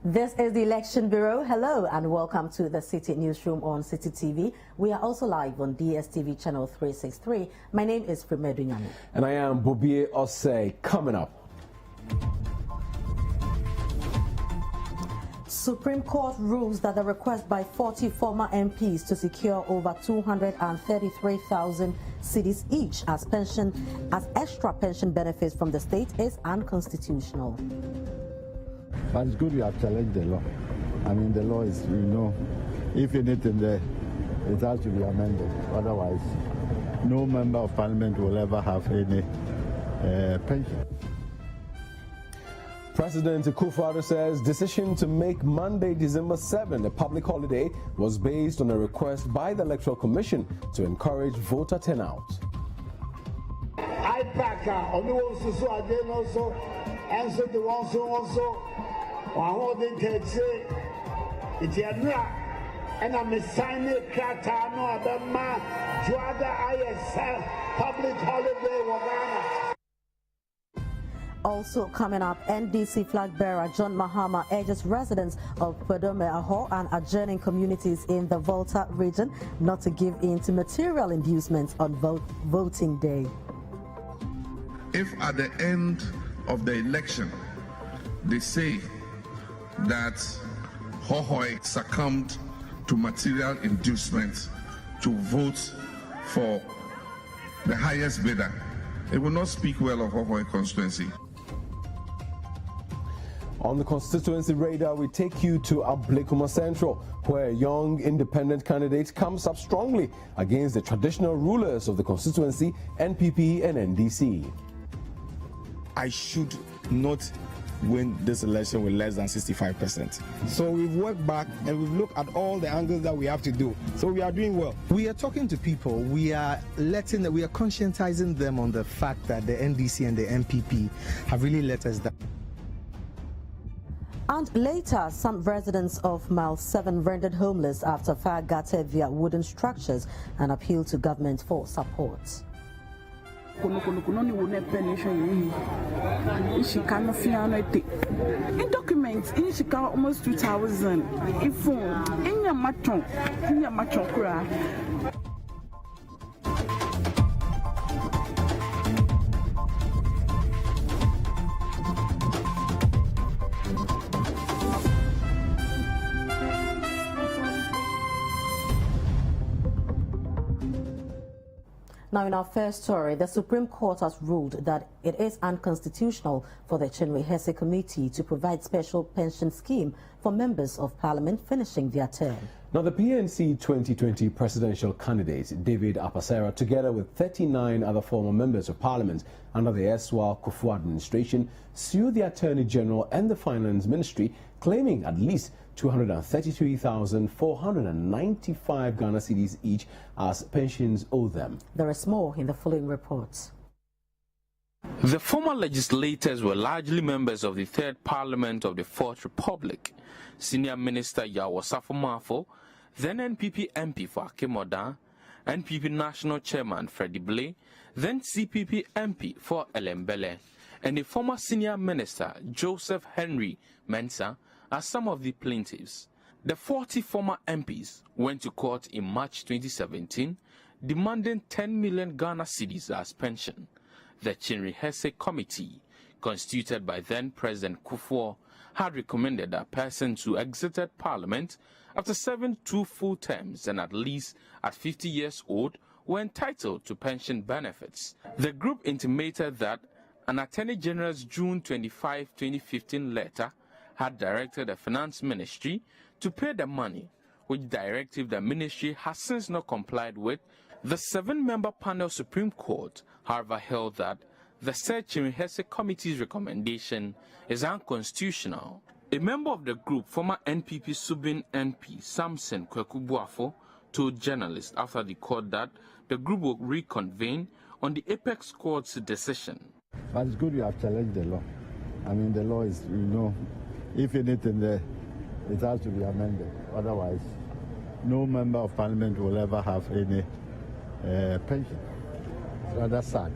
This is the Election Bureau. Hello and welcome to the Citi Newsroom on Citi TV. We are also live on DSTV channel 363. My name is Frimedu Nyami. And I am Bobie Osei. Coming up. Supreme Court rules that the request by 40 former MPs to secure over 233,000 cedis each as extra pension benefits from the state is unconstitutional. But it's good you have challenged the law. I mean, the law is, if anything there, it has to be amended. Otherwise, no member of parliament will ever have any pension. President Akufo-Addo says decision to make Monday, December 7 a public holiday was based on a request by the Electoral Commission to encourage voter turnout. And I'm signing public holiday. Also coming up, NDC flag bearer John Mahama urges residents of Podome Aho and adjoining communities in the Volta region not to give in to material inducements on voting day. If at the end of the election they say that Hohoi succumbed to material inducements to vote for the highest bidder, it will not speak well of Hohoi constituency. On the constituency radar, we take you to Ablekuma Central, where a young independent candidate comes up strongly against the traditional rulers of the constituency, NPP and NDC. I should not win this election with less than 65%. So we've worked back and we've looked at all the angles that we have to do. So we are doing well. We are talking to people. We are conscientizing them on the fact that the NDC and the NPP have really let us down. And later, some residents of Mile 7 rendered homeless after fire gutted via wooden structures and appealed to government for support. In documents, in Chicago almost 2,000. In phone, in your matron, Now, in our first story, the Supreme Court has ruled that it is unconstitutional for the Chinwe Hesse Committee to provide special pension scheme for members of parliament finishing their term. Now, the PNC 2020 presidential candidate, David Apasera, together with 39 other former members of parliament under the erstwhile Kufuor administration, sued the Attorney General and the Finance Ministry, claiming at least 233,495 Ghana cedis each as pensions owed them. There is more in the following reports. The former legislators were largely members of the Third Parliament of the Fourth Republic. Senior Minister Yawo Safo-Mafo, then NPP MP for Akemoda, NPP National Chairman Freddie Blay, then CPP MP for Elembele, and the former Senior Minister Joseph Henry Mensah are some of the plaintiffs. The 40 former MPs went to court in March 2017, demanding 10 million Ghana cedis as pension. The Chinwe Hesse Committee, constituted by then-President Kufuor, had recommended that persons who exited Parliament after serving 2 full terms and at least at 50 years old were entitled to pension benefits. The group intimated that an Attorney General's June 25, 2015 letter had directed the Finance Ministry to pay the money, which directive the ministry has since not complied with. The 7-member panel Supreme Court, however, held that the said Chinwe Hesse Committee's recommendation is unconstitutional. A member of the group, former NPP Subin MP Samson Kwekubuafo, told journalists after the court that the group will reconvene on the Apex Court's decision. But it's good you have challenged the law. I mean, the law is, if anything there, it has to be amended. Otherwise, no member of parliament will ever have any pension. It's rather sad,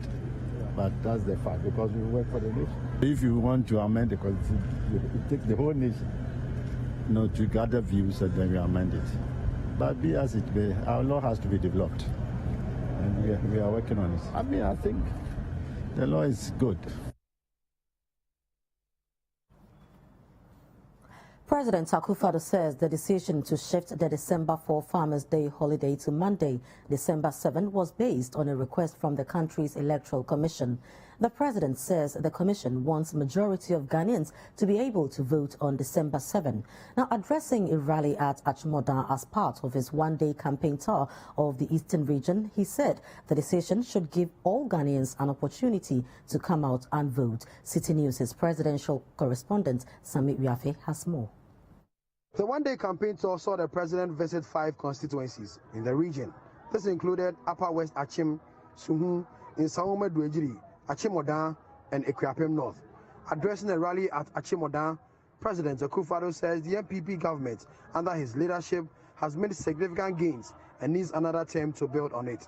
but that's the fact, because we work for the nation. If you want to amend the constitution, it takes the whole nation to gather views and then we amend it. But be as it may, our law has to be developed. And we are working on it. I mean, I think the law is good. President Akufo-Addo says the decision to shift the December 4 Farmers' Day holiday to Monday, December 7, was based on a request from the country's Electoral Commission. The president says the commission wants a majority of Ghanaians to be able to vote on December 7. Now, addressing a rally at Achimota as part of his one-day campaign tour of the Eastern region, he said the decision should give all Ghanaians an opportunity to come out and vote. Citi News' presidential correspondent, Sami Wiafe, has more. The one-day campaign tour saw the president visit 5 constituencies in the region. This included Upper West Achim, Suhu, Insawoma Dwejiri, Achimota, and Ekuapem North. Addressing a rally at Achimota, President Akufo-Addo says the NPP government, under his leadership, has made significant gains and needs another term to build on it.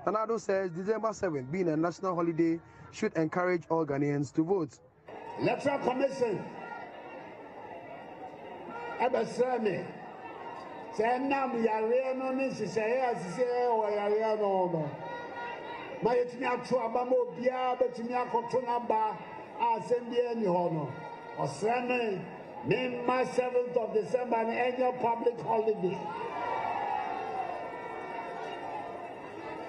Nana-Addo says December 7, being a national holiday, should encourage all Ghanaians to vote. Electoral Commission. Ebesreme say nam yare no ni sise asise o yare no no ma yetimi ato aba ma obia betimi akoto na ba asembie ni ho no osreme me 7th of December an annual public holiday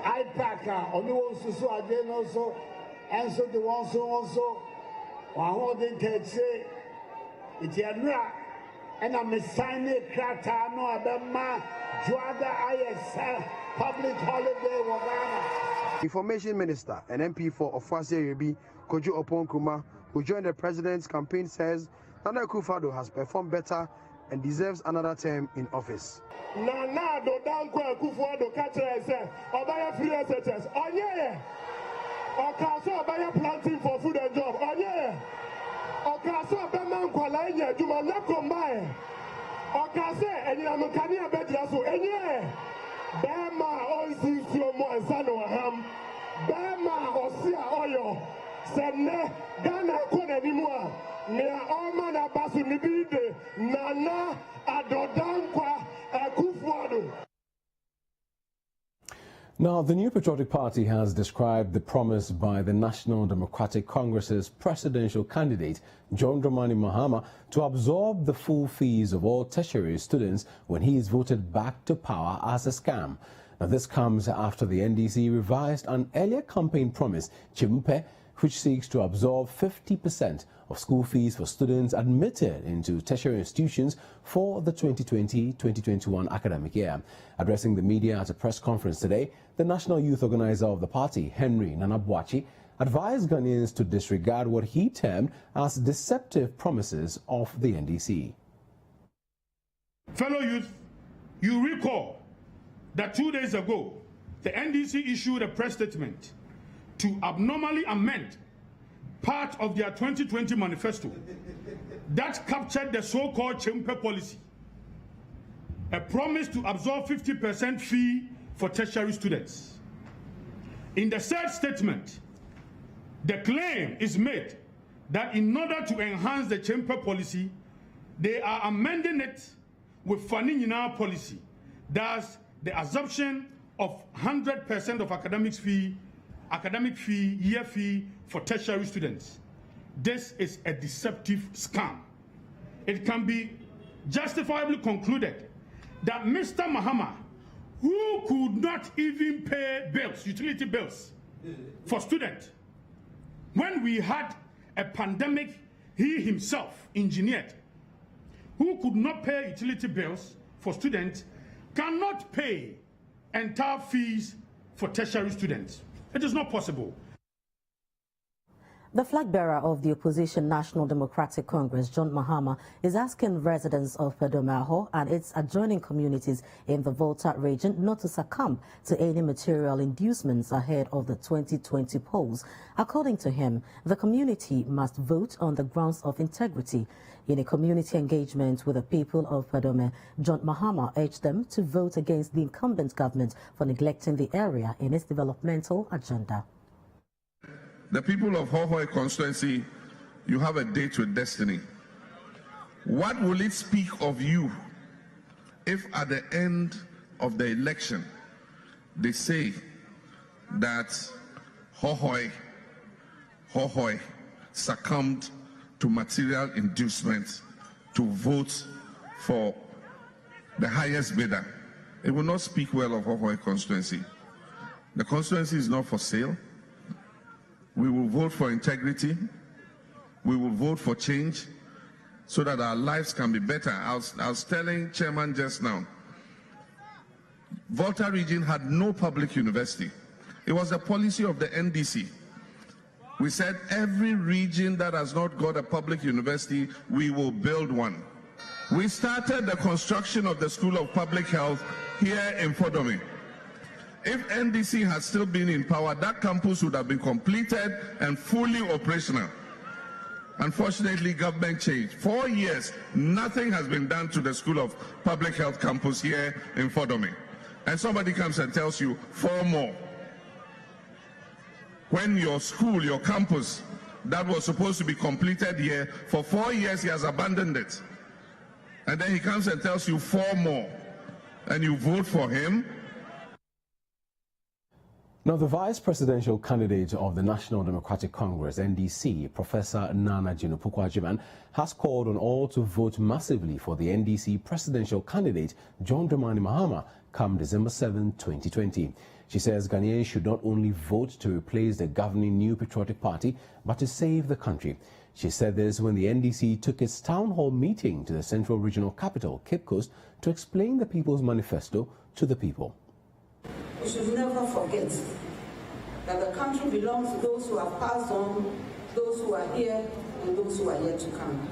IPAC oni won susu ade no so enso de won so wa ho de tetse itianra and I'm signing Krata no Abema Juada ISL public holiday Wagana. Information Minister and MP for Ofwase Yebi, Kojo Opon Kuma, who joined the president's campaign, says Nana Akufo-Addo has performed better and deserves another term in office. Nana do Danko Akufo-Addo catcher say Obaya free SHS. Oh yeah. Okaso Obaya planting for food and job. Oh yeah. Okaso Beman Kwalanya Juma na combine. Okase and Yamukania Bedraso enye. Bema oisi slomo and sano ham. Bema osia oyo. Sene Ghana kone nimwa. Mea omana basu nibide. Nana adodankwa Akufo-Addo. Now, the New Patriotic Party has described the promise by the National Democratic Congress's presidential candidate, John Dramani Mahama, to absorb the full fees of all tertiary students when he is voted back to power as a scam. Now, this comes after the NDC revised an earlier campaign promise, Chimpe, which seeks to absorb 50% of school fees for students admitted into tertiary institutions for the 2020-2021 academic year. Addressing the media at a press conference today, the national youth organizer of the party, Henry Nanabuachi, advised Ghanaians to disregard what he termed as deceptive promises of the NDC. Fellow youth, you recall that 2 days ago, the NDC issued a press statement to abnormally amend part of their 2020 manifesto that captured the so-called Chimpe policy, a promise to absorb 50% fee for tertiary students. In the said statement, the claim is made that in order to enhance the Chimpe policy, they are amending it with Faninina policy, thus the assumption of 100% of academic fee, year fee for tertiary students. This is a deceptive scam. It can be justifiably concluded that Mr. Mahama, who could not even pay bills, utility bills, for students, when we had a pandemic he himself engineered, who could not pay utility bills for students, cannot pay entire fees for tertiary students. It is not possible. The flag bearer of the opposition National Democratic Congress, John Mahama, is asking residents of Pedomaho and its adjoining communities in the Volta region not to succumb to any material inducements ahead of the 2020 polls. According to him, the community must vote on the grounds of integrity. In a community engagement with the people of Padome, John Mahama urged them to vote against the incumbent government for neglecting the area in its developmental agenda. The people of Hohoe constituency, you have a date with destiny. What will it speak of you if at the end of the election they say that Hohoi succumbed to material inducement to vote for the highest bidder? It will not speak well of Hohoi constituency. The constituency is not for sale. We will vote for integrity. We will vote for change so that our lives can be better. I was telling Chairman just now, Volta region had no public university. It was the policy of the NDC. We said every region that has not got a public university, we will build one. We started the construction of the School of Public Health here in Fodomi. If NDC had still been in power, that campus would have been completed and fully operational. Unfortunately, government changed. 4 years, nothing has been done to the School of Public Health campus here in Fodomi. And somebody comes and tells you 4 more. When your school, your campus, that was supposed to be completed here, for 4 years he has abandoned it. And then he comes and tells you 4 more. And you vote for him. Now, the vice presidential candidate of the National Democratic Congress, NDC, Professor Nana Jinopukwajiman, has called on all to vote massively for the NDC presidential candidate, John Dramani Mahama, come December 7, 2020. She says Ghanaians should not only vote to replace the governing New Patriotic Party, but to save the country. She said this when the NDC took its town hall meeting to the central regional capital, Cape Coast, to explain the People's Manifesto to the people. We should never forget that the country belongs to those who have passed on, those who are here, and those who are yet to come.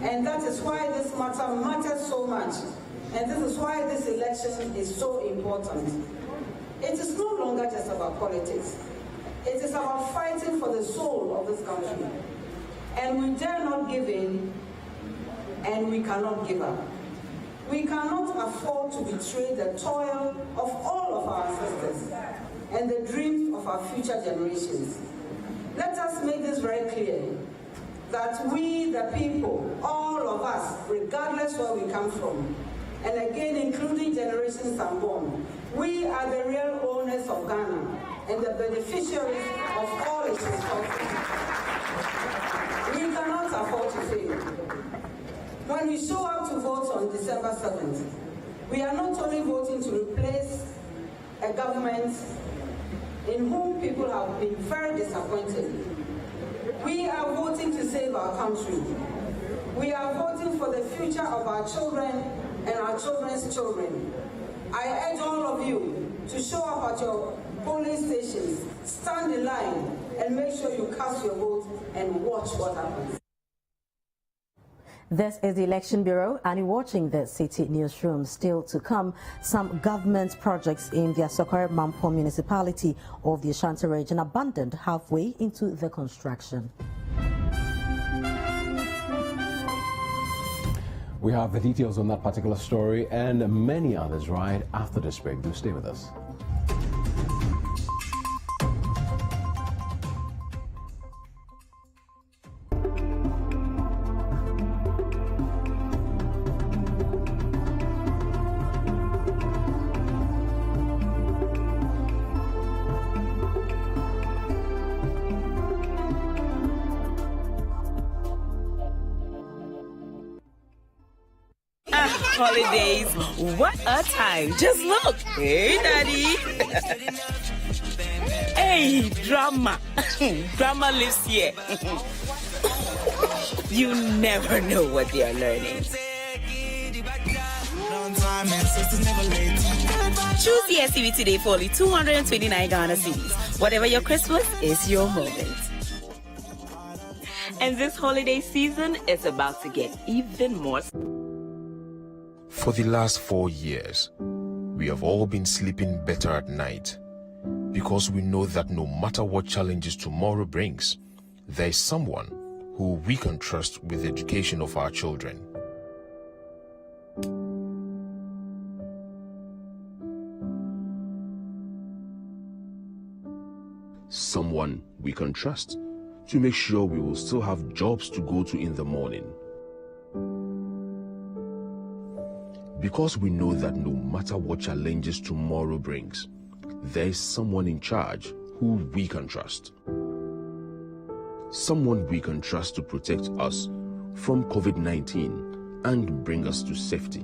And that is why this matter matters so much. And this is why this election is so important. It is no longer just about politics. It is about fighting for the soul of this country. And we dare not give in, and we cannot give up. We cannot afford to betray the toil of all of our ancestors and the dreams of our future generations. Let us make this very clear, that we, the people, all of us, regardless where we come from, and again including generations unborn, we are the real owners of Ghana and the beneficiaries of all its resources. We cannot afford to fail. When we show up to vote on December 7th, we are not only voting to replace a government in whom people have been very disappointed. We are voting to save our country. We are voting for the future of our children and our children's children. I urge all of you to show up at your polling stations, stand in line, and make sure you cast your vote and watch what happens. This is the Election Bureau, and you're watching the Citi Newsroom. Still to come, some government projects in the Asokore Mampo municipality of the Ashanti region abandoned halfway into the construction. We have the details on that particular story and many others right after this break. Do stay with us. Holidays, what a time. Just look. Hey, Daddy. Hey, drama. Drama lives here. You never know what they are learning. Choose the SCV today for only 229 Ghana cedis. Whatever your Christmas is your moment. And this holiday season is about to get even more. For the last 4 years, we have all been sleeping better at night because we know that no matter what challenges tomorrow brings, there is someone who we can trust with the education of our children. Someone we can trust to make sure we will still have jobs to go to in the morning. Because we know that no matter what challenges tomorrow brings, there is someone in charge who we can trust. Someone we can trust to protect us from COVID-19 and bring us to safety.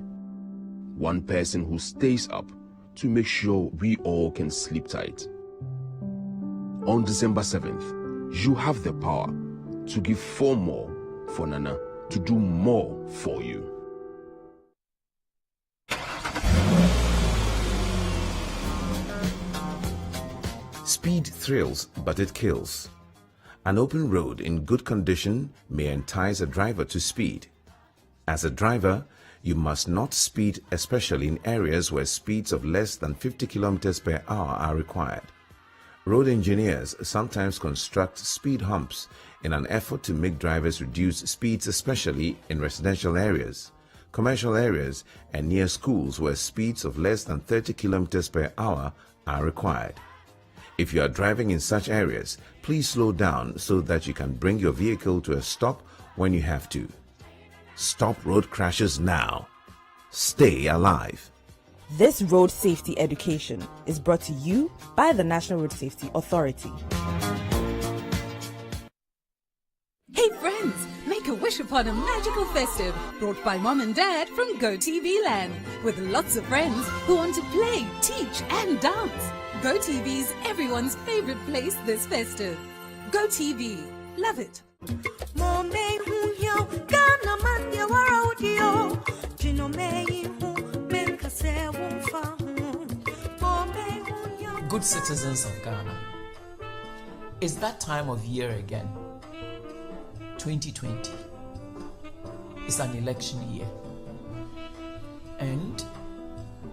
One person who stays up to make sure we all can sleep tight. On December 7th, you have the power to give 4 more for Nana to do more for you. Speed thrills, but it kills. An open road in good condition may entice a driver to speed. As a driver, you must not speed, especially in areas where speeds of less than 50 km per hour are required. Road engineers sometimes construct speed humps in an effort to make drivers reduce speeds, especially in residential areas, commercial areas, and near schools where speeds of less than 30 km per hour are required. If you are driving in such areas, please slow down so that you can bring your vehicle to a stop when you have to. Stop road crashes now. Stay alive. This road safety education is brought to you by the National Road Safety Authority. Hey friends, make a wish upon a magical festive brought by Mom and Dad from GoTV Land with lots of friends who want to play, teach and dance. GoTV's everyone's favorite place this festive. GoTV, love it. Good citizens of Ghana, it's that time of year again. 2020 is an election year, and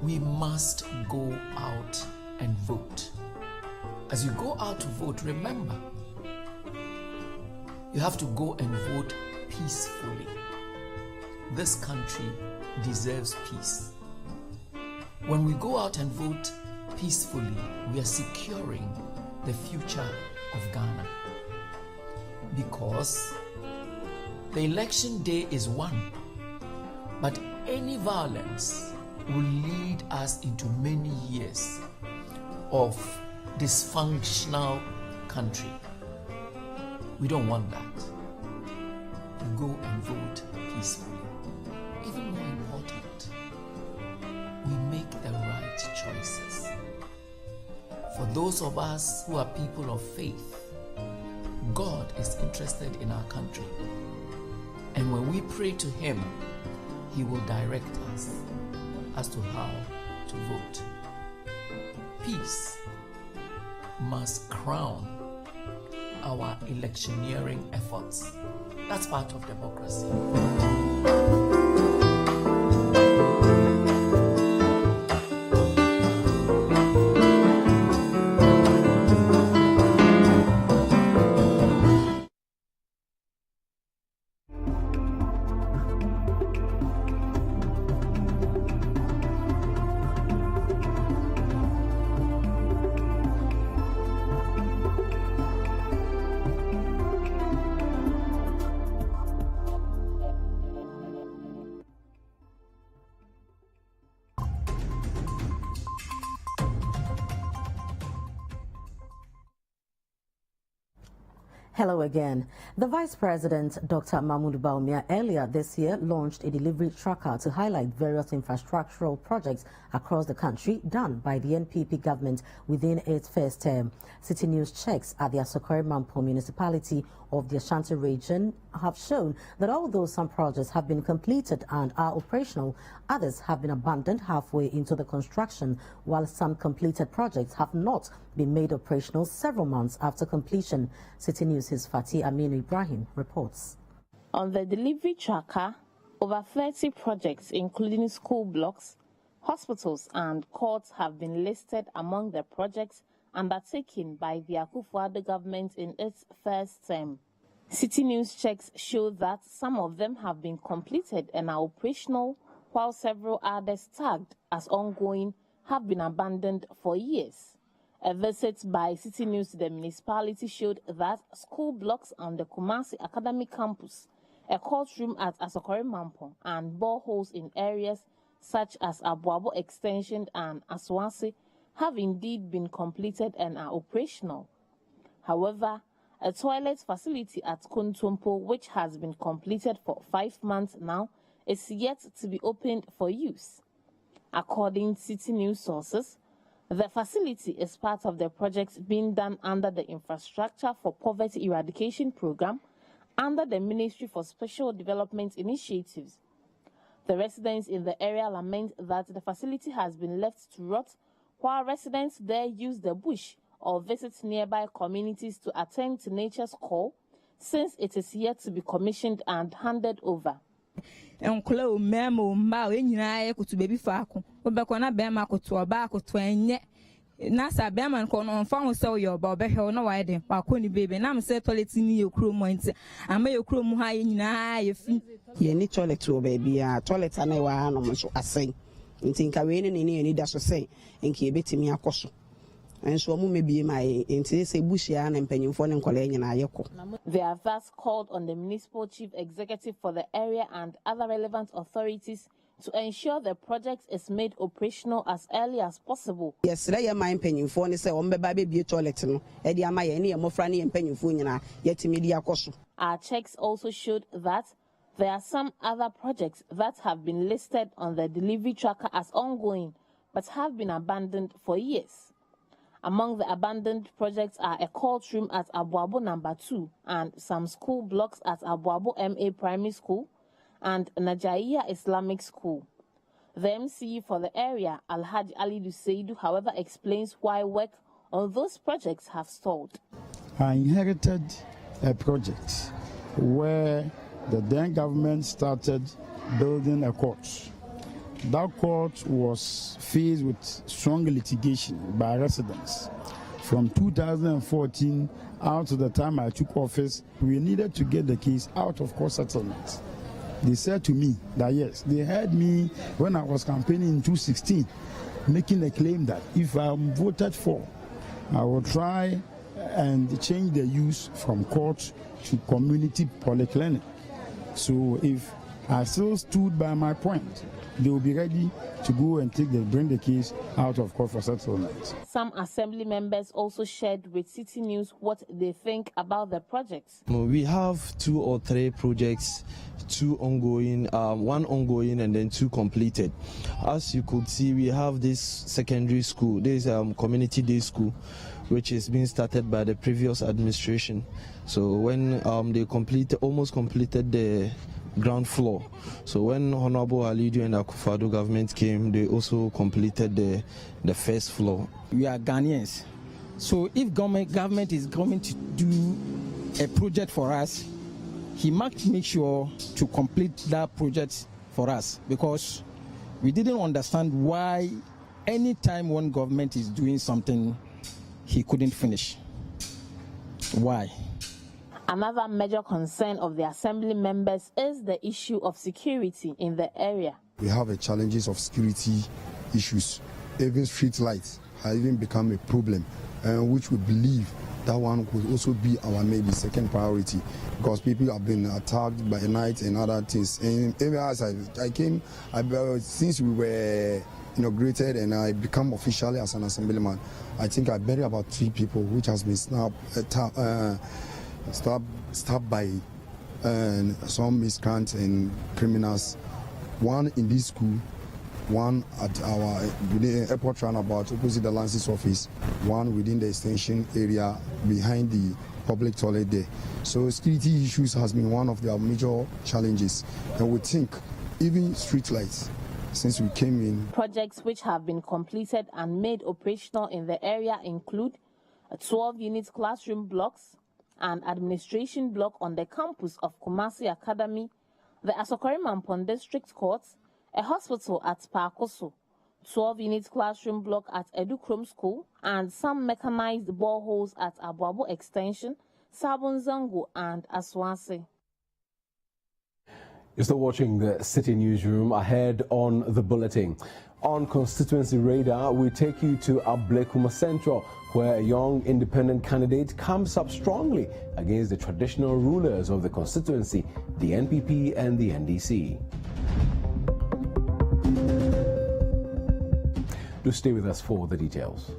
we must go out and vote. As you go out to vote, remember, you have to go and vote peacefully. This country deserves peace. When we go out and vote peacefully, we are securing the future of Ghana. Because the election day is one, but any violence will lead us into many years of dysfunctional country. We don't want that. To go and vote peacefully. Even more important, we make the right choices. For those of us who are people of faith, God is interested in our country. And when we pray to Him, He will direct us as to how to vote. Peace must crown our electioneering efforts. That's part of democracy. Hello again. The Vice President, Dr. Mahmoud Bawumia, earlier this year launched a delivery tracker to highlight various infrastructural projects across the country done by the NPP government within its first term. Citi News checks at the Asokore-Mampo municipality of the Ashanti region have shown that although some projects have been completed and are operational, others have been abandoned halfway into the construction, while some completed projects have not been made operational several months after completion. Citi News' Fatih Aminu Ibrahim reports. On the delivery tracker, over 30 projects, including school blocks, hospitals and courts, have been listed among the projects undertaken by the Akufo-Addo government in its first term. Citi News checks show that some of them have been completed and are operational, while several others tagged as ongoing have been abandoned for years. A visit by Citi News to the municipality showed that school blocks on the Kumasi Academy campus, a courtroom at Asokore-Mampo, and boreholes in areas such as Aboabo Extension and Aswanse, have indeed been completed and are operational. However, a toilet facility at Kuntumpo, which has been completed for 5 months now, is yet to be opened for use. According to Citi news sources, the facility is part of the projects being done under the Infrastructure for Poverty Eradication Program under the Ministry for Special Development Initiatives. The residents in the area lament that the facility has been left to rot, while residents there use the bush or visit nearby communities to attend to nature's call, since it is yet to be commissioned and handed over. Enklo memo mba enyina ye kutu bebi faako obekọ na bema kutu oba kutu enye na sa bema nko no mfa ho se yo ba obehwe na wa de wako ni bebe na mse toilet ni yekuro mo nti ama yekuro mu ha ye nyina ye fi ye ni toilet o baby ya toilet na wa ha no so asen nti nka we ni da so sei enki ebetimi akoso enso mu mebie mai nti se bushia na mpanyimfo ne nkola nyina ayeko. They have thus called on the municipal chief executive for the area and other relevant authorities to ensure the project is made operational as early as possible. Yes, ya my mpanyimfo ne se ombeba be toilet no e di ama ye ne mofra ne mpanyimfo nyina yetimi di akoso. Our checks also showed that there are some other projects that have been listed on the delivery tracker as ongoing but have been abandoned for years. Among the abandoned projects are a courtroom at Aboabo No. 2 and some school blocks at Aboabo MA Primary School and Najaiya Islamic School. The MCE for the area, Alhaji Ali Duseidu, however, explains why work on those projects have stalled. I inherited a project where the then government started building a court. That court was faced with strong litigation by residents. From 2014 out to the time I took office, we needed to get the case out of court settlement. They said to me that yes, they heard me when I was campaigning in 2016, making a claim that if I'm voted for, I will try and change the use from court to community polyclinic. So if I still stood by my point, they will be ready to go and bring the case out of court for settlement. Some assembly members also shared with Citi News what they think about the projects. We have 2 or 3 projects, 2 ongoing, 1 ongoing and then 2 completed. As you could see, we have this secondary school, this community day school, which is being started by the previous administration. So when they almost completed the ground floor. So when Honorable Alidu and Akufo-Addo government came, they also completed the first floor. We are Ghanaians. So if government is going to do a project for us, he must make sure to complete that project for us, because we didn't understand why any time one government is doing something, he couldn't finish. Why? Another major concern of the assembly members is the issue of security in the area. We have the challenges of security issues. Even street lights have even become a problem, which we believe that one could also be our maybe second priority, because people have been attacked by night and other things. And even as I came, since we were inaugurated and I become officially as an assemblyman, I think I buried about 3 people which has been stabbed by some miscreants and criminals. 1 in this school, 1 at our airport roundabout opposite the Lances office, 1 within the extension area behind the public toilet there. So security issues has been one of their major challenges, and we think even street lights since we came in. Projects which have been completed and made operational in the area include 12-unit classroom blocks, an administration block on the campus of Kumasi Academy, the Asokore Mampon District Court, a hospital at Pakoso, 12-unit classroom block at Edukrom School, and some mechanized boreholes at Aboabo Extension, Sabonzango, and Aswanse. You're still watching the Citi Newsroom. Ahead on the bulletin. On Constituency Radar, we take you to Ablekuma Central, where a young independent candidate comes up strongly against the traditional rulers of the constituency, the NPP and the NDC. Do stay with us for the details.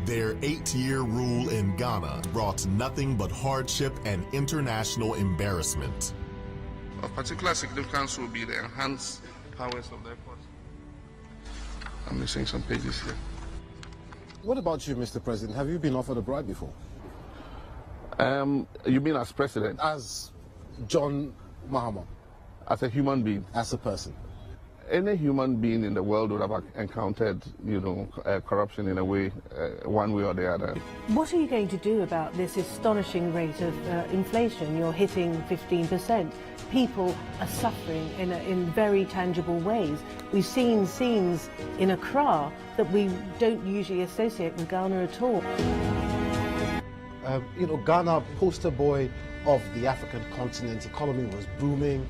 Their 8-year rule in Ghana brought nothing but hardship and international embarrassment. Of particular significance will be the enhanced powers of the court. I'm missing some pages here. What about you, Mr. President? Have you been offered a bribe before? You mean as president? As John Mahama? As a human being? As a person? Any human being in the world would have encountered, corruption in a way, one way or the other. What are you going to do about this astonishing rate of inflation? You're hitting 15%. People are suffering in very tangible ways. We've seen scenes in Accra that we don't usually associate with Ghana at all. Ghana, poster boy of the African continent, economy was booming.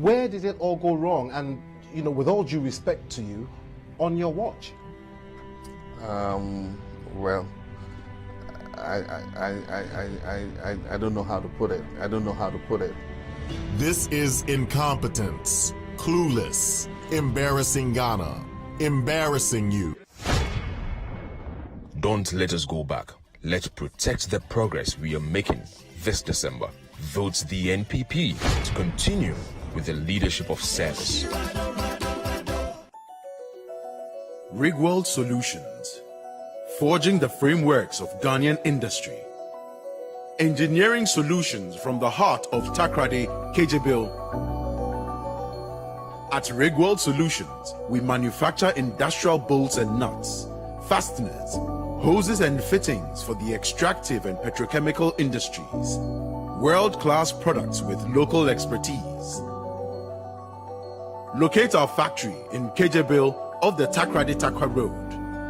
Where did it all go wrong? And, with all due respect to you, on your watch? Well, I don't know how to put it. This is incompetence, clueless, embarrassing Ghana, embarrassing you. Don't let us go back. Let's protect the progress we are making this December. Vote the NPP to continue with the leadership of service. Rigworld Solutions, forging the frameworks of Ghanaian industry. Engineering solutions from the heart of Takrady, Kejebil. At Rigworld Solutions, we manufacture industrial bolts and nuts, fasteners, hoses and fittings for the extractive and petrochemical industries. World-class products with local expertise. Locate our factory in Kejebil off the Takrady Takwa Road.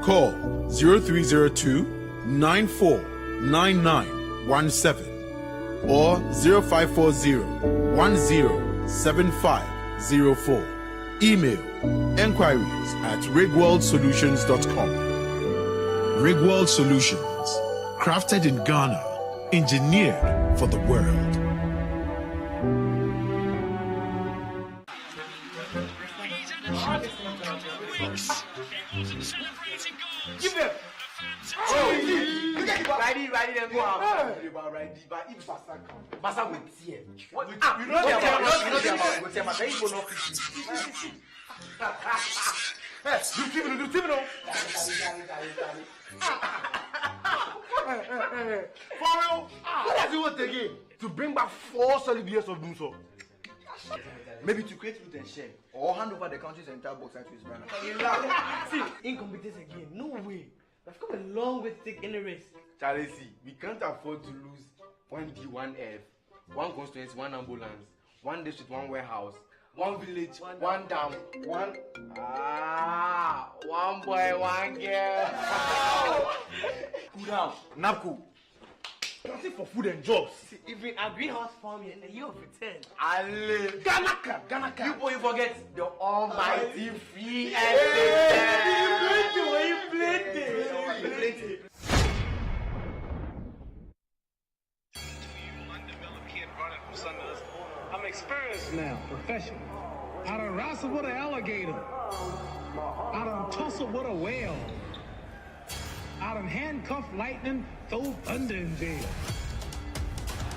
Call 0302-949917 or 0540-107504. Email enquiries@rigworldsolutions.com. Rigworld Solutions, crafted in Ghana, engineered for the world. Give them. Riding them go out. If Basa will tear. You know what does he want again? To bring back 4 solid years of doom so. Maybe to create root and share or hand over the country's entire box to his banner. See, incompetence again. No way. We've come a long way to take any risk. Charlie, see, we can't afford to lose 1D, 1F, 1 constituency, 1 ambulance, 1 district, 1 warehouse, 1 village, 1 dam, 1 boy, 1 girl. Cool down. Napku. Nothing for food and jobs. See, even a greenhouse farming in the year of return. Ale. Ganaka. You forget the almighty free and I'm experienced now, professional. I done wrestled with an alligator. I done tussled with a whale. I done handcuffed lightning, throw thunder in jail.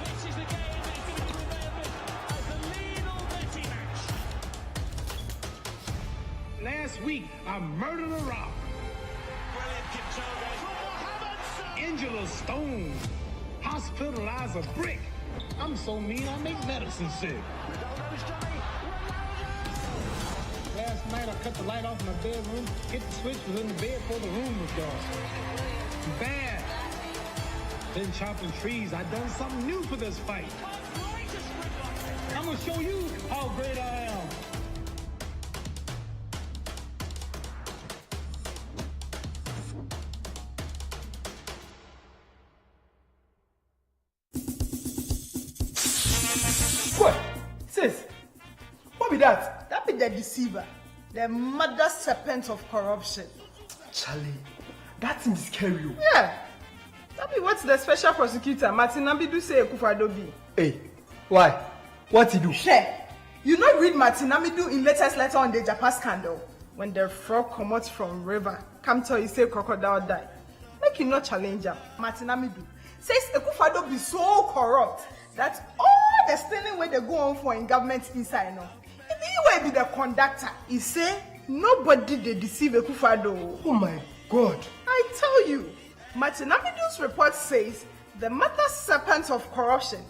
This is the game that's going to be remembered as the Lionel Messi match. Last week, I murdered a rock. Injured a stone. Hospitalized a brick. I'm so mean, I make medicine sick. Last night, I cut the light off in my bedroom, hit the switch, was in the bed before the room was dark. Bad. Been chopping trees. I done something new for this fight. I'm gonna show you how great I am. Sis, what be that? That be the deceiver, the mother serpent of corruption. Charlie, that thing is scary. Yeah, that be what the special prosecutor Martin Namidu say Akufo-Addo be. Hey, why? What he do? Share. You not read Martin Namidu in latest letter on the Japan scandal when the frog come out from river, come tell you say crocodile die. Make you not challenge him. Martin Namidu says Akufo-Addo be so corrupt that all the stealing where they go on for in government inside now. If he will be the conductor, he say nobody they deceive Akufo-Addo. Oh my God! I tell you, Martin Namidu's report says the mother serpent of corruption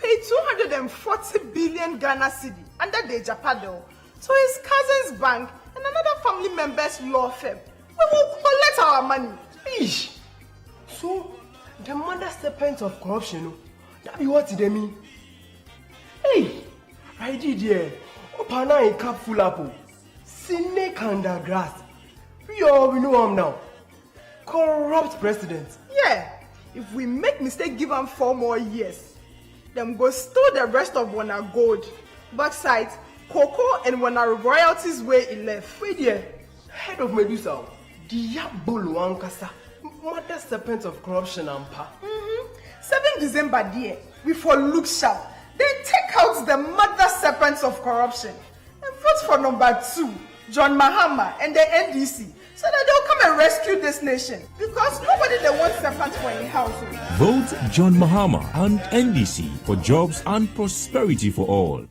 paid 240 billion Ghana cedi under the Japado to his cousin's bank and another family member's law firm. We will collect our money. Eesh. So, the mother serpent of corruption, that be what they mean? Hey, I did here. Opana in cap full apple. Snake under grass. We all know him now. Corrupt president. Yeah, if we make mistake, give him 4 more years. Them go steal the rest of Wana gold, bauxite, cocoa, and Wana royalties where he left. Wait there, head of Medusa, Diabolo Ankasa, mother serpent of corruption and power. 7 December dear, we for look sharp. They take out the mother serpents of corruption and vote for number 2, John Mahama and the NDC, so that they'll come and rescue this nation. Because nobody they want serpents for in house. Vote John Mahama and NDC for jobs and prosperity for all.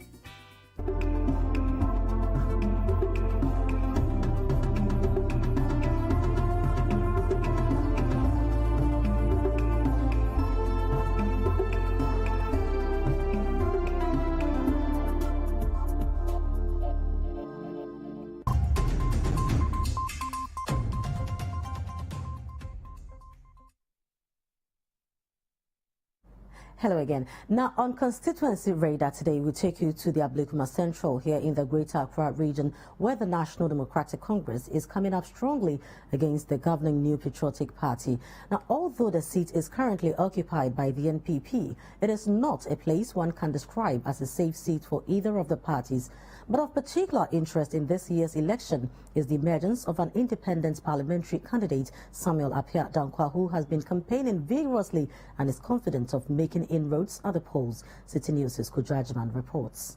Hello again. Now, on Constituency Radar today, we take you to the Ablekuma Central here in the Greater Accra region, where the National Democratic Congress is coming up strongly against the governing New Patriotic Party. Now, although the seat is currently occupied by the NPP, it is not a place one can describe as a safe seat for either of the parties. But of particular interest in this year's election is the emergence of an independent parliamentary candidate, Samuel Appiah Dankwa, who has been campaigning vigorously and is confident of making inroads at the polls. Citi News' Kujajman reports.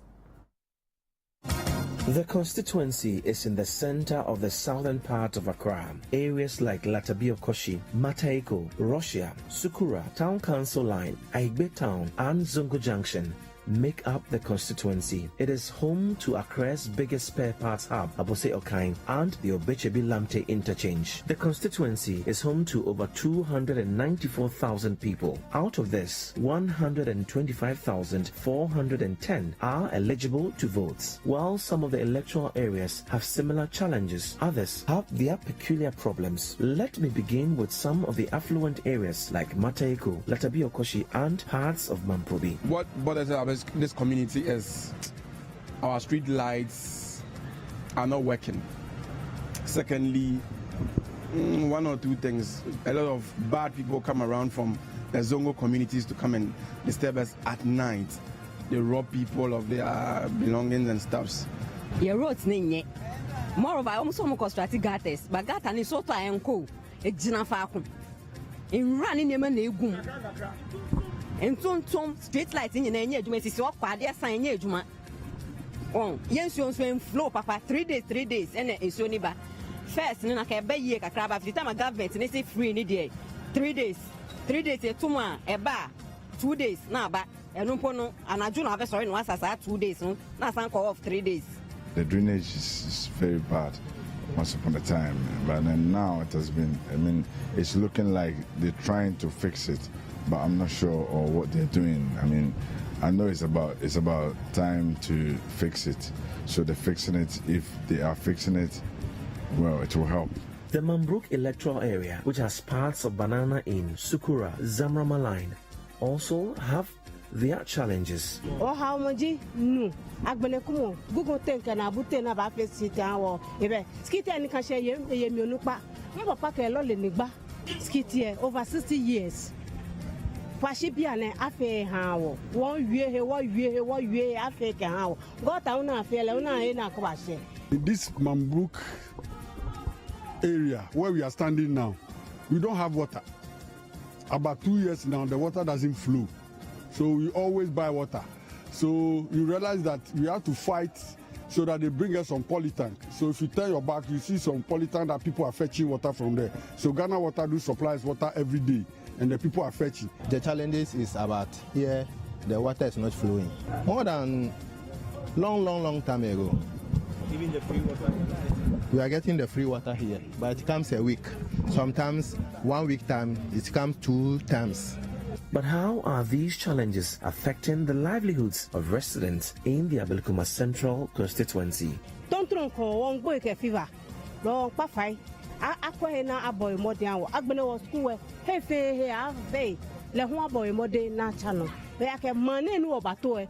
The constituency is in the center of the southern part of Accra. Areas like Latabiokoshi, Mataiko, Russia, Sukura, Town Council Line, Aigbe Town, and Zongo Junction make up the constituency. It is home to Accra's biggest spare parts hub, Abose Okain, and the Obechebi Lamte interchange. The constituency is home to over 294,000 people. Out of this, 125,410 are eligible to vote. While some of the electoral areas have similar challenges, others have their peculiar problems. Let me begin with some of the affluent areas like Mataiko, Latabiokoshi, and parts of Mamprobi. What bothers this community is our street lights are not working. Secondly, 1 or 2 things, a lot of bad people come around from the Zongo communities to come and disturb us at night. They rob people of their belongings and stuffs. Your roads nye. Moreover, I almost constructed gates, but gata ni soto ayenko e jina faako. In running near negum. And some street lights in your name, you see what party sign ye, Juma. Oh, yes, you swim flow, Papa, 3 days, and it's only back. First, and I can buy ye a crab after time a government, and they say free in a day. 3 days, 3 days, a 2 months, a bar, 2 days, now back, and no, and I do not have a sorry once I 2 days, no, not some call of 3 days. The drainage is very bad once upon a time, but then now it has been, I mean, it's looking like they're trying to fix it, but I'm not sure or what they're doing. I mean, I know it's about time to fix it. So they're fixing it. If they are fixing it, well, it will help. The Mambrook electoral area, which has parts of Banana Inn, Sukura, Zamrama Line, also have their challenges. Oh, how much? No. Agbenekumo, Google think and Abute na ba face Citi awo. Ebe, Citi ani kan share ye mi onupa. My papa ke lo le nigba. Citi over 60 years. Pashipiane afe hawo. One year afe hawo. Got una feel una in a kwashe. In this Mambruk area where we are standing now, we don't have water. About 2 years now, the water doesn't flow. So we always buy water. So you realize that we have to fight so that they bring us some polytank. So if you turn your back, you see some polytank that people are fetching water from there. So Ghana Water do supplies water every day, and the people are fetching. The challenges is about here, the water is not flowing. More than long time ago. Even the free water? We are getting the free water here, but it comes a week. Sometimes 1 week time, it comes 2 times. But how are these challenges affecting the livelihoods of residents in the Ablekuma Central constituency? Don't one boy fever. No, Pafai. Aquahena aboy modern. Agbene was school. Hey, hey, Le boy modern na channel. They are money no batoe.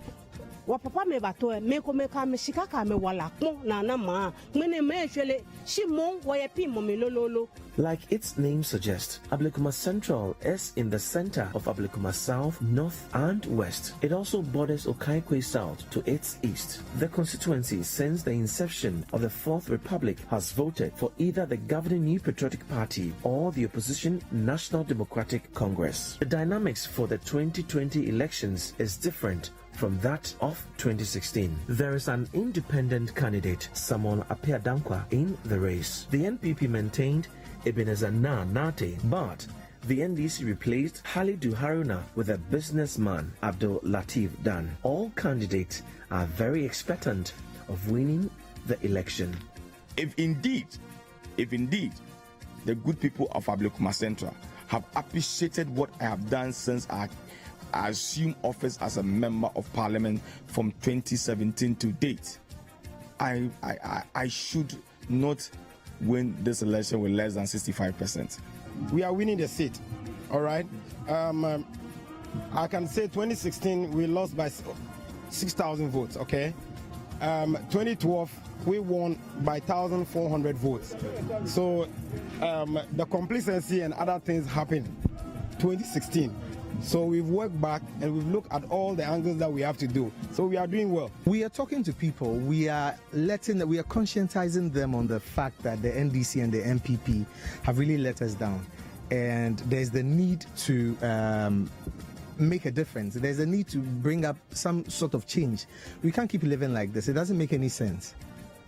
Wa papa me batoe. Me ko me ka me shikaka me wala ko na na ma. Mene me shele shimon wa ye pi mo me lololo. Like its name suggests, Ablekuma Central is in the center of Ablekuma South, North and West. It also borders Okaikwe South to its east. The constituency, since the inception of the Fourth Republic, has voted for either the governing New Patriotic Party or the opposition National Democratic Congress. The dynamics for the 2020 elections is different from that of 2016. There is an independent candidate, Samuel Apiadankwa, in the race. The NPP maintained Ebenezer Nate, but the NDC replaced Halidu Haruna with a businessman, Abdul Latif Dan. All candidates are very expectant of winning the election. If indeed, the good people of Ablekuma Central have appreciated what I have done since I assumed office as a member of parliament from 2017 to date, I should not win this election with less than 65%. We are winning the seat, all right? I can say 2016 we lost by 6,000 votes, okay? 2012 we won by 1,400 votes. So the complacency and other things happened 2016. So we've worked back and we've looked at all the angles that we have to do. So we are doing well. We are talking to people. We are conscientizing them on the fact that the NDC and the MPP have really let us down. And there's the need to make a difference. There's a need to bring up some sort of change. We can't keep living like this. It doesn't make any sense.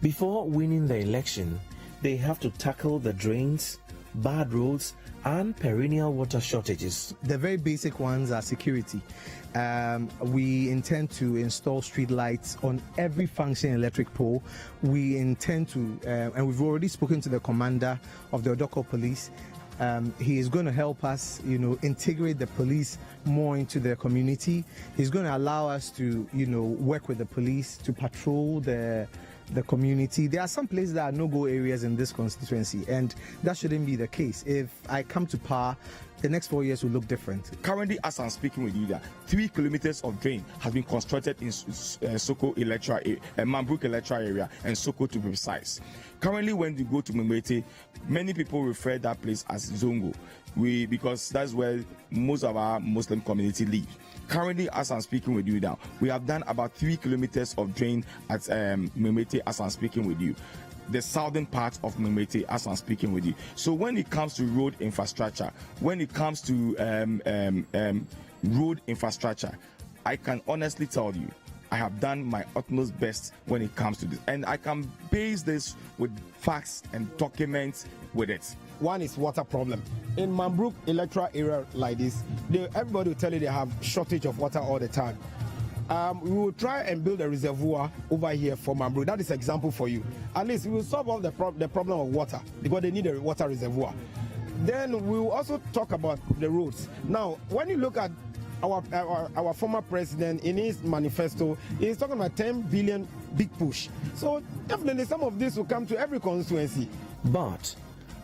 Before winning the election, they have to tackle the drains, bad roads, and perennial water shortages. The very basic ones are security. We intend to install street lights on every functioning electric pole. We intend to, and we've already spoken to the commander of the Odoko Police. He is going to help us, integrate the police more into the community. He's going to allow us to, work with the police to patrol the community. There are some places that are no-go areas in this constituency, and that shouldn't be the case. If I come to power, the next 4 years will look different. Currently, as I'm speaking with you, 3 kilometers of drain has been constructed in Soko electoral area, Mambruk electoral area, and Soko to be precise. Currently, when you go to Mwete, many people refer that place as Zongo, because that's where most of our Muslim community live. Currently, as I'm speaking with you now, we have done about 3 kilometers of drain at Mwete as I'm speaking with you. The southern part of Mwete as I'm speaking with you. So when it comes to road infrastructure, when it comes to road infrastructure, I can honestly tell you, I have done my utmost best when it comes to this. And I can base this with facts and documents with it. One is water problem. In Mambruk electoral area like this, everybody will tell you they have shortage of water all the time. We will try and build a reservoir over here for Mambruk. That is an example for you. At least we will solve all the problem of water because they need a water reservoir. Then we will also talk about the roads. Now, when you look at our former president in his manifesto, he's talking about 10 billion big push. So definitely some of this will come to every constituency. But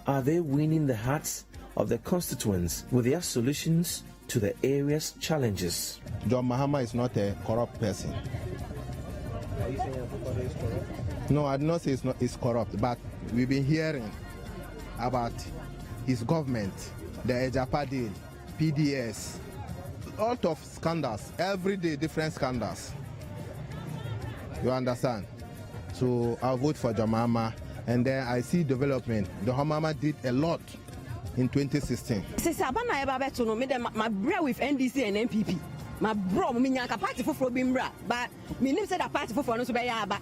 are they winning the hearts of the constituents with their solutions to the area's challenges? John Mahama is not a corrupt person. Are you saying everybody is corrupt? No, I do not say it's corrupt, but we've been hearing about his government, the Ejapa deal, PDS, lot of scandals. Every day, different scandals. You understand? So I'll vote for Jamama. And then I see development. The Hamama did a lot in 2016. Since Abana Eba to know me, my bro with NDC and MPP. My bro, me nyaka party for Bimbra, but me name said a party for no be yaba.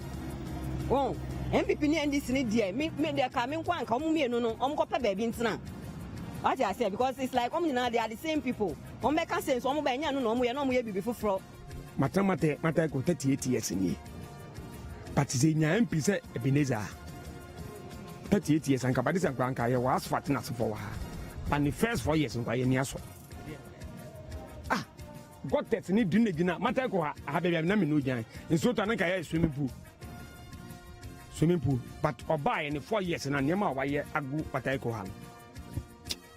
Oh, MPP ni NDC ni dear. Me they coming one come me no kopa baby ntina. What I say because it's like they are the same people. Make sense no bibi for. Mate go 38 years ni. But say nya MP say Ebenezer. 38 years and kabadi san kwanka ye was fatina so for wa. And the first 4 years nka ye ni aso. Ah, got that ni dun gina mate ko ha baby na me no jan. Nso to na ka ye swimming pool but oba ye 4 years na niam wa ye agu mate ko ha.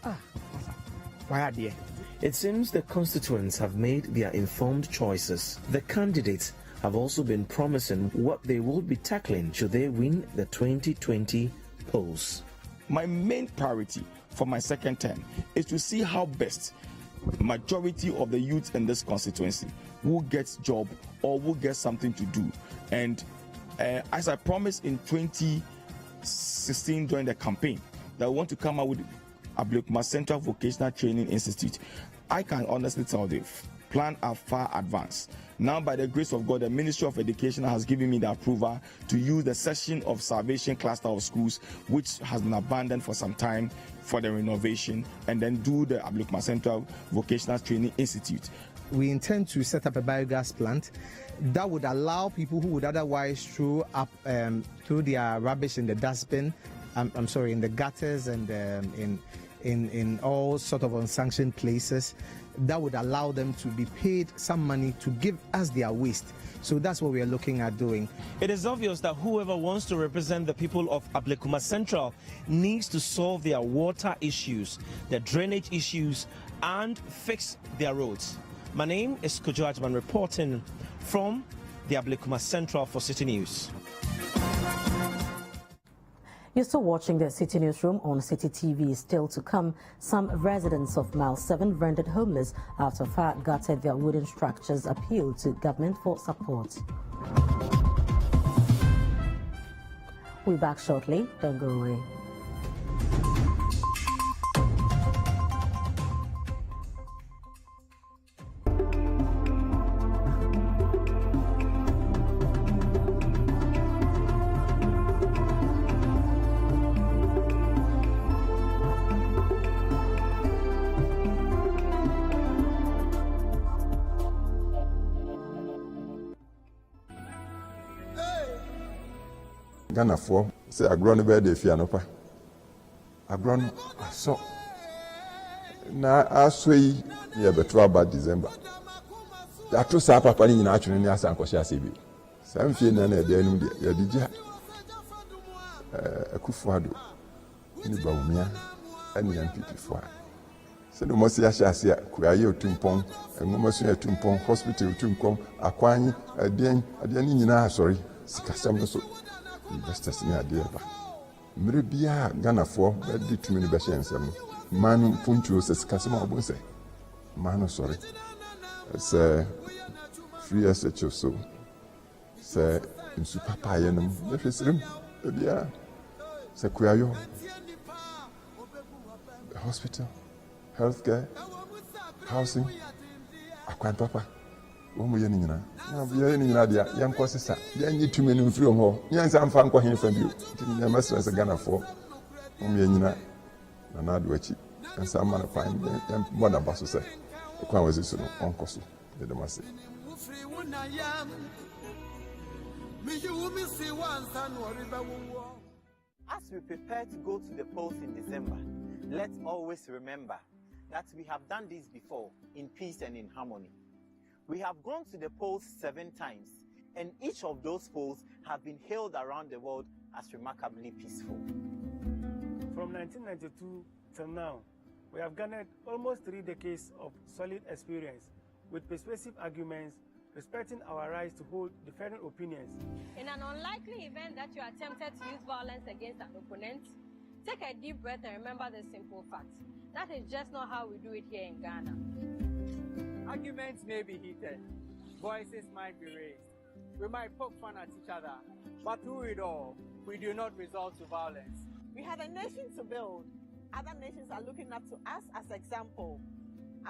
Ah. Why are they? It seems the constituents have made their informed choices. The candidates have also been promising what they will be tackling should they win the 2020 polls. My main priority for my second term is to see how best majority of the youth in this constituency will get job or will get something to do. And as I promised in 2016 during the campaign, that I want to come out with Ablekuma Central Vocational Training Institute. I can honestly tell the plan are far advanced. Now, by the grace of God, the Ministry of Education has given me the approval to use the Session of Salvation cluster of schools, which has been abandoned for some time, for the renovation, and then do the Ablekuma Central Vocational Training Institute. We intend to set up a biogas plant that would allow people who would otherwise throw their rubbish in the dustbin, in the gutters and in all sort of unsanctioned places, that would allow them to be paid some money to give us their waste. So that's what we are looking at doing. It is obvious that whoever wants to represent the people of Ablekuma Central needs to solve their water issues, their drainage issues, and fix their roads. My name is Kojo Ajman reporting from the Ablekuma Central for Citi News. You're still watching the Citi Newsroom on Citi TV. Still to come, some residents of Mile 7 rendered homeless after fire gutted their wooden structures, appeal to government for support. We'll be back shortly. Don't go away. Ghana for say agro no be dey fi anopa agro no aso na aso yi ye beto aba December ya to sa papa ni nyina atwene ni asa nkohye ase bi sam fie na na de anum de ya digya akufuado ni bawumia ani MPP for se no mo se ya ase kuaye otumpon enwoma so otumpon hospital otumpon akwan aden ni nyina asori sikasam no so investors in idea ba mere bia Ghana for be tumi ni be hensem man puntu se sikasama obo se man sorry se free SHO so se nsu papa ye nam e hwesirim bia se kuayo hospital healthcare housing akwan papa omo ye ni nyina na ye ni nyina dia ye nko sesa ye nyi tumi no mfiri ho ye nsa mfa nko hen fa bio timi na masra se Ghana for omo ye nyina na na do achi nsa ma na pan ye mo na baso se kwa wazi so no onko so de mase As we prepare to go to the polls in December, let's always remember that we have done this before in peace and in harmony. We have gone to the polls 7 times, and each of those polls have been hailed around the world as remarkably peaceful. From 1992 till now, we have garnered almost 3 decades of solid experience with persuasive arguments, respecting our rights to hold different opinions. In an unlikely event that you are tempted to use violence against an opponent, take a deep breath and remember the simple fact. That is just not how we do it here in Ghana. Arguments may be heated, voices might be raised. We might poke fun at each other, but through it all, we do not resort to violence. We have a nation to build. Other nations are looking up to us as example.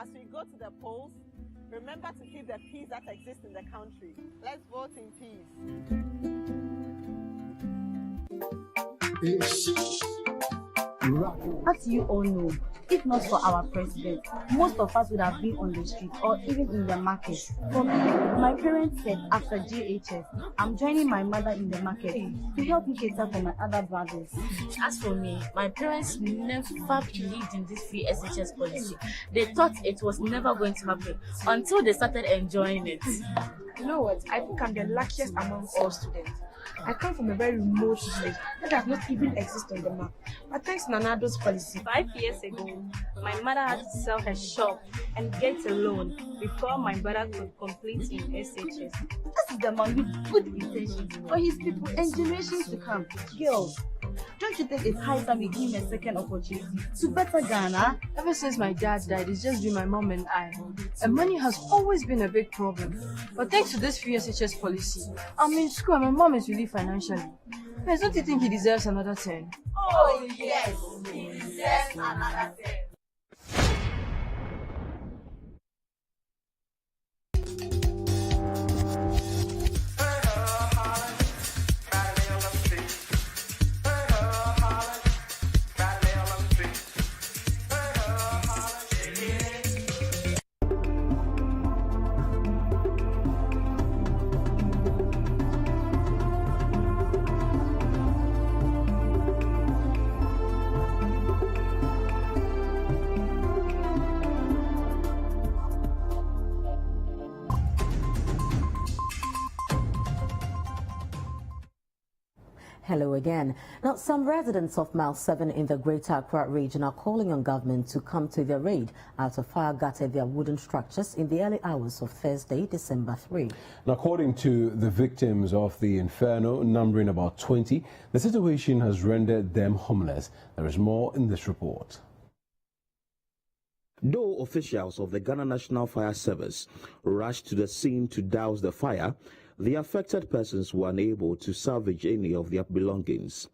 As we go to the polls, remember to keep the peace that exists in the country. Let's vote in peace. As you all know, if not for our president, most of us would have been on the street or even in the market. For me, my parents said after JHS, I'm joining my mother in the market to help me cater for my other brothers. As for me, my parents never believed in this free SHS policy. They thought it was never going to happen until they started enjoying it. You know what? I think I'm the luckiest among all students. I come from a very remote village that does not even exist on the map. But thanks to Nanado's policy, 5 years ago, my mother had to sell her shop and get a loan before my brother could complete in SHS. This is the man with good intentions for his people and generations to come. Girls, don't you think it's high time we give him a second opportunity to better Ghana? Ever since my dad died, it's just been my mom and I. And money has always been a big problem. But thanks to this free SHS policy, I'm in school and my mom is really financially. Guys, don't you think he deserves another 10? Oh yes, he deserves another 10. Hello again. Now, some residents of Mile 7 in the Greater Accra region are calling on government to come to their aid after fire gutted their wooden structures in the early hours of Thursday, December 3. Now, according to the victims of the inferno, numbering about 20, the situation has rendered them homeless. There is more in this report. Though officials of the Ghana National Fire Service rushed to the scene to douse the fire, the affected persons were unable to salvage any of their belongings.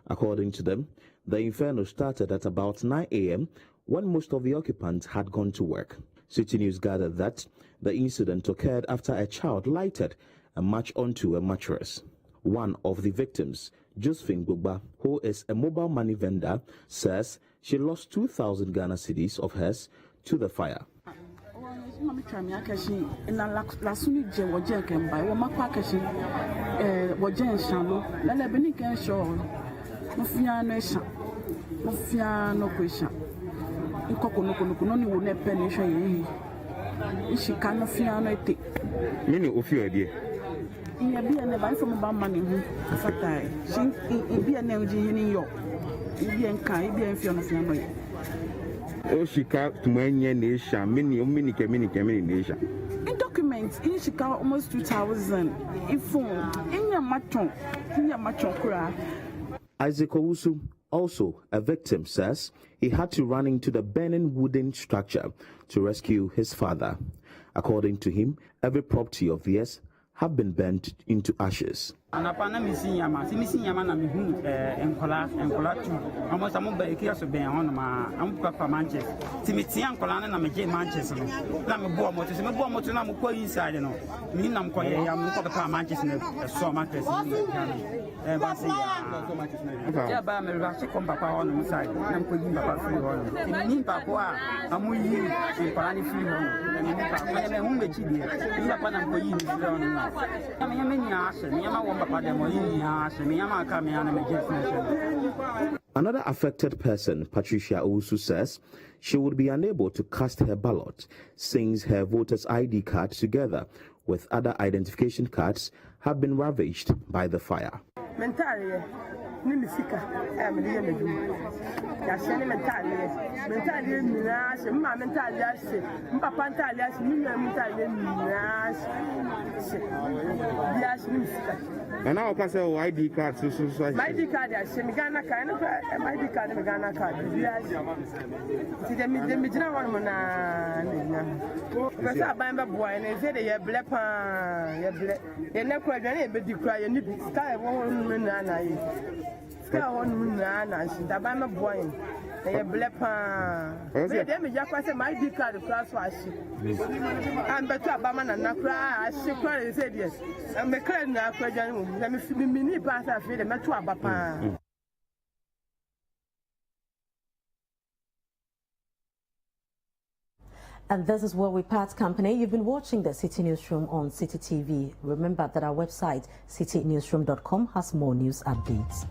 According to them, the inferno started at about 9 a.m. when most of the occupants had gone to work. Citi News gathered that the incident occurred after a child lighted a match onto a mattress. One of the victims, Josephine Gugba, who is a mobile money vendor, says she lost 2,000 Ghana cedis of hers to the fire. In documents, in Chicago almost 2,000. Isaac Owusu, also a victim, says he had to run into the burning wooden structure to rescue his father. According to him, every property of theirs have been burnt into ashes. Anapana missing yama na mihu enkola tu almost am ba ekia so ben hono ma am papa Manchester timiti enkola na me je Manchester no na me bo moto na me ko inside no mi nam ko ye am ko papa Manchester na so mattress ni ba se ya ba me ba se kom papa hono mo side na ko yin papa free hono ni papa amu yi enkola ni free hono ni papa me hu me chi bi ni papa na ko yin free hono na me nya ashe ni ma Another affected person, Patricia Owusu, says she would be unable to cast her ballot since her voter's ID card, together with other identification cards, have been ravaged by the fire. mentally ni misika me de yemedu ya se ni mentally ni na se ma mentally ase papa mentally ase ni na mentally ni na se ya se ni misika and now can say ID card so my ID card ya se mi Ghana card no my ID card mi Ghana card ya ti de mi jina won mo na because aban be boy na say de ye ble pa ye ble ye na kwa dwan e be di kra ye ni bi style won na na ye style won na na shi da ban me boy ye ble pa me de me ja kwa say my ID card kra so ashi am betu abama na kra ashi kra ye say yes me kra na kwa dwan mo me ni pa sa fe de metu abapa. And this is where we part company. You've been watching the Citi Newsroom on Citi TV. Remember that our website, citynewsroom.com, has more news updates.